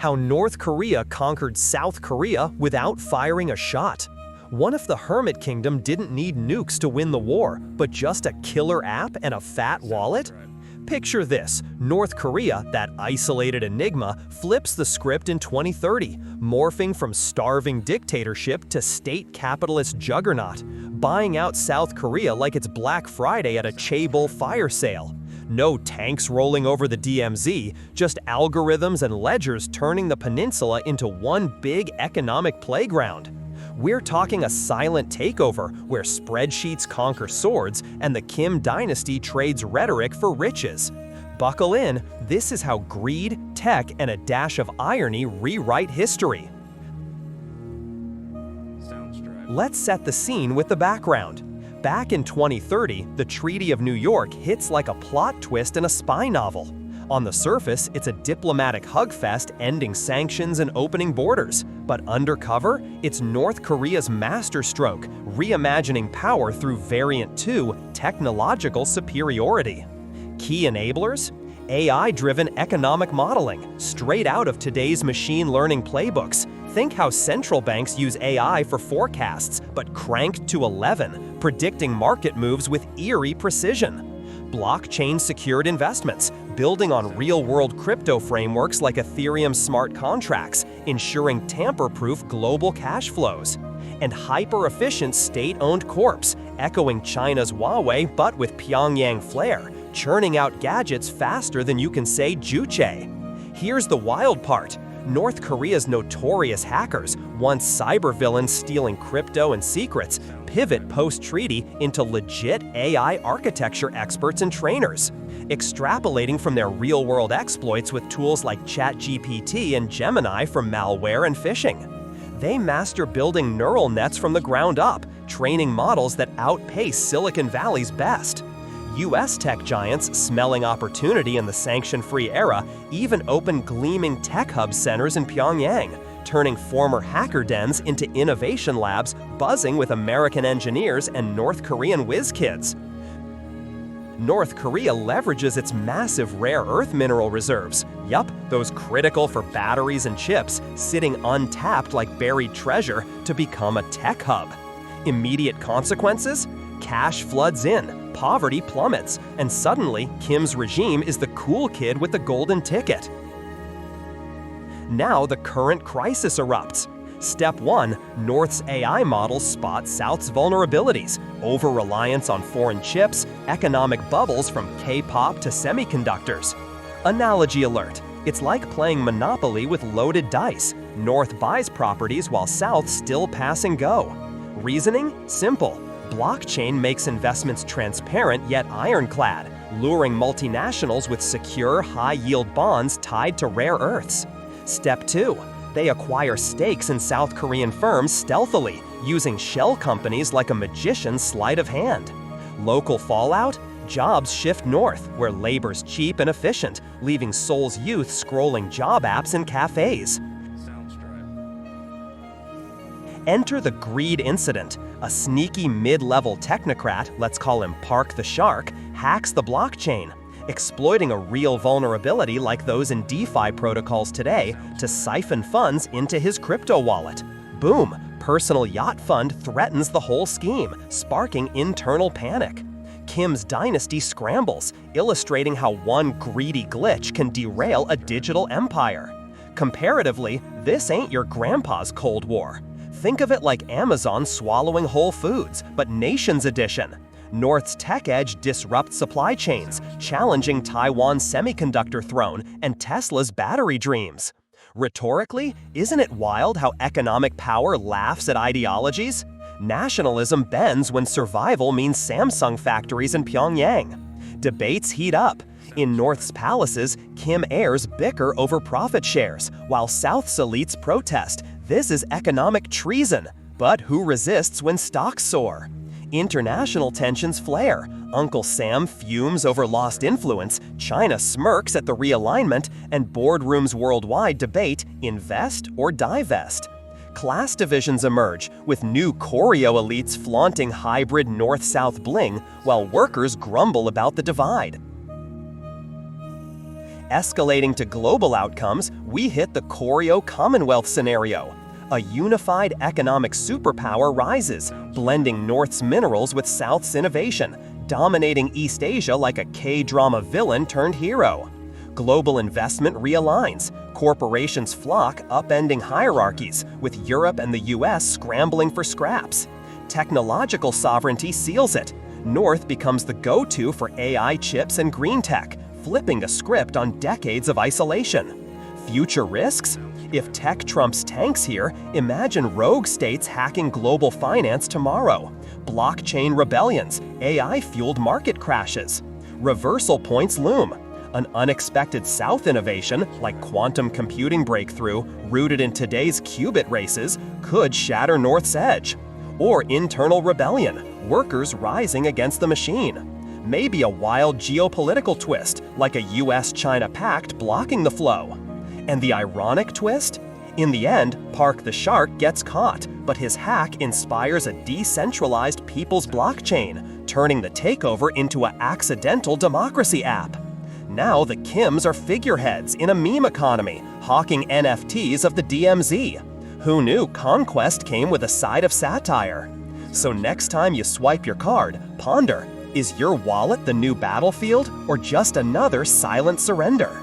How North Korea conquered South Korea without firing a shot. What if the Hermit Kingdom didn't need nukes to win the war, but just a killer app and a fat wallet? Picture this: North Korea, that isolated enigma, flips the script in 2030, morphing from starving dictatorship to state capitalist juggernaut, buying out South Korea like it's Black Friday at a Chaebol fire sale. No tanks rolling over the DMZ, just algorithms and ledgers turning the peninsula into one big economic playground. We're talking a silent takeover where spreadsheets conquer swords and the Kim dynasty trades rhetoric for riches. Buckle in, this is how greed, tech, and a dash of irony rewrite history. Let's set the scene with the background. Back in 2030, the Treaty of New York hits like a plot twist in a spy novel. On the surface, it's a diplomatic hugfest ending sanctions and opening borders. But undercover, it's North Korea's masterstroke, reimagining power through Variant 2, technological superiority. Key enablers? AI-driven economic modeling, straight out of today's machine learning playbooks. Think how central banks use AI for forecasts, but cranked to 11, predicting market moves with eerie precision. Blockchain-secured investments, building on real-world crypto frameworks like Ethereum smart contracts, ensuring tamper-proof global cash flows. And hyper-efficient state-owned corps, echoing China's Huawei but with Pyongyang flair, churning out gadgets faster than you can say Juche. Here's the wild part. North Korea's notorious hackers, once cybervillains stealing crypto and secrets, pivot post-treaty into legit AI architecture experts and trainers, extrapolating from their real-world exploits with tools like ChatGPT and Gemini for malware and phishing. They master building neural nets from the ground up, training models that outpace Silicon Valley's best. US tech giants, smelling opportunity in the sanction-free era, even opened gleaming tech hub centers in Pyongyang, turning former hacker dens into innovation labs buzzing with American engineers and North Korean whiz kids. North Korea leverages its massive rare earth mineral reserves, those critical for batteries and chips, sitting untapped like buried treasure, to become a tech hub. Immediate consequences? Cash floods in, poverty plummets, and suddenly Kim's regime is the cool kid with the golden ticket. Now the current crisis erupts. Step 1, North's AI models spot South's vulnerabilities, over-reliance on foreign chips, economic bubbles from K-pop to semiconductors. Analogy alert, it's like playing Monopoly with loaded dice. North buys properties while South still pass and go. Reasoning? Simple. Blockchain makes investments transparent yet ironclad, luring multinationals with secure, high-yield bonds tied to rare earths. Step 2. They acquire stakes in South Korean firms stealthily, using shell companies like a magician's sleight of hand. Local fallout? Jobs shift north, where labor's cheap and efficient, leaving Seoul's youth scrolling job apps in cafes. Enter the greed incident. A sneaky mid-level technocrat, let's call him Park the Shark, hacks the blockchain, exploiting a real vulnerability like those in DeFi protocols today to siphon funds into his crypto wallet. Boom! Personal yacht fund threatens the whole scheme, sparking internal panic. Kim's dynasty scrambles, illustrating how one greedy glitch can derail a digital empire. Comparatively, this ain't your grandpa's Cold War. Think of it like Amazon swallowing Whole Foods, but Nations Edition. North's tech edge disrupts supply chains, challenging Taiwan's semiconductor throne and Tesla's battery dreams. Rhetorically, isn't it wild how economic power laughs at ideologies? Nationalism bends when survival means Samsung factories in Pyongyang. Debates heat up. In North's palaces, Kim heirs bicker over profit shares, while South's elites protest. This is economic treason. But who resists when stocks soar? International tensions flare. Uncle Sam fumes over lost influence, China smirks at the realignment, and boardrooms worldwide debate invest or divest. Class divisions emerge, with new Koryo elites flaunting hybrid north-south bling, while workers grumble about the divide. Escalating to global outcomes, We hit the Koryo Commonwealth scenario. A unified economic superpower rises, blending North's minerals with South's innovation, dominating East Asia like a K-drama villain turned hero. Global investment realigns. Corporations flock, upending hierarchies, with Europe and the US scrambling for scraps. Technological sovereignty seals it. North becomes the go-to for AI chips and green tech, flipping a script on decades of isolation. Future risks? If tech trumps tanks here, imagine rogue states hacking global finance tomorrow. Blockchain rebellions, AI-fueled market crashes. Reversal points loom. An unexpected South innovation, like quantum computing breakthrough, rooted in today's qubit races, could shatter North's edge. Or internal rebellion, workers rising against the machine. Maybe a wild geopolitical twist, like a US-China pact blocking the flow. And the ironic twist? In the end, Park the Shark gets caught, but his hack inspires a decentralized people's blockchain, turning the takeover into an accidental democracy app. Now the Kims are figureheads in a meme economy, hawking NFTs of the DMZ. Who knew conquest came with a side of satire? So next time you swipe your card, ponder, is your wallet the new battlefield or just another silent surrender?